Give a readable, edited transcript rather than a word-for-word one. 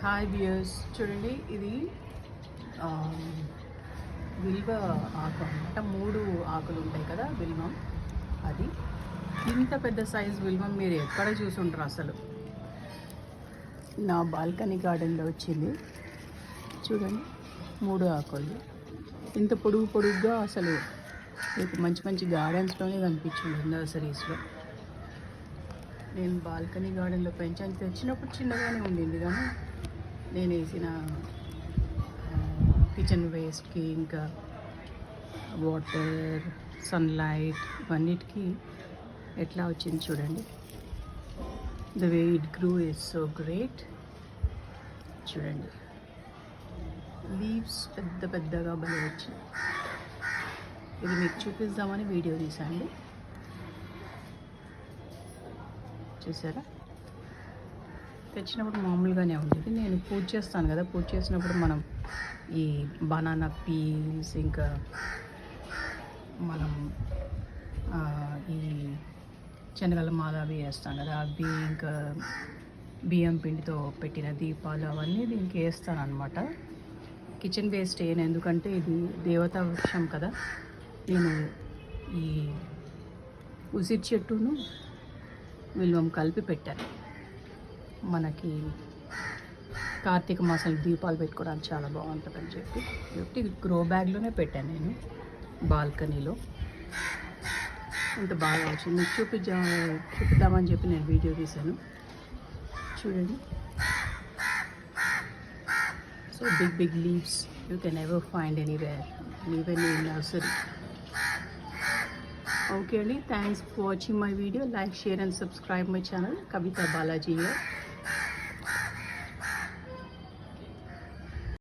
Hi viewers, చూడండి ఇది విల్వ ఆకు అనమాట. 3 ఆకులు ఉంటాయి కదా విల్వం. అది ఇంత పెద్ద సైజ్ విల్వం మీరు ఎక్కడ చూసుంటారు అసలు. నా బాల్కనీ గార్డెన్లో వచ్చింది చూడండి. 3 ఆకులు ఇంత పొడుగుగా అసలు మీకు మంచి మంచి గార్డెన్స్లోనే కనిపించింది, నర్సరీస్లో. నేను బాల్కనీ గార్డెన్లో పెంచాను. తెచ్చినప్పుడు చిన్నగానే ఉండింది, కానీ నేను వేసిన కిచెన్ వేస్ట్కి ఇంకా వాటర్, సన్లైట్ ఇవన్నిటికీ ఎట్లా వచ్చింది చూడండి. The way it grew is so great. చూడండి, లీవ్స్ పెద్ద పెద్దగా భలే వచ్చింది. ఇది మీకు చూపిద్దామని వీడియో తీసాండి. చూసారా, తెచ్చినప్పుడు మామూలుగానే ఉండేది. నేను పూజ చేస్తాను కదా, పూజ చేసినప్పుడు మనం ఈ బనానా పీల్స్, ఇంకా మనం ఈ శనగల మాల అవి వేస్తాం కదా, అవి ఇంకా బియ్యం పిండితో పెట్టిన దీపాలు అవన్నీ దీనికి వేస్తాను అనమాట. కిచెన్ వేస్ట్ వేయను, ఎందుకంటే ఇది దేవతా వృక్షం కదా. నేను ఈ ఉసిరి చెట్టును విల్వం కలిపి పెట్టాను. మనకి కార్తీక మాసంలో దీపాలు పెట్టుకోవడానికి చాలా బాగుంటుందని చెప్పి గ్రో బ్యాగ్లోనే పెట్టాను నేను బాల్కనీలో. ఇంత బాగా వచ్చింది. మీకు చూపిద్దామని చెప్పి నేను వీడియో తీశాను. చూడండి, so big leaves you can ever find anywhere, even in nursery. Okay అండి, thanks for watching my video. Like, share and subscribe my channel Kavita Balaji here.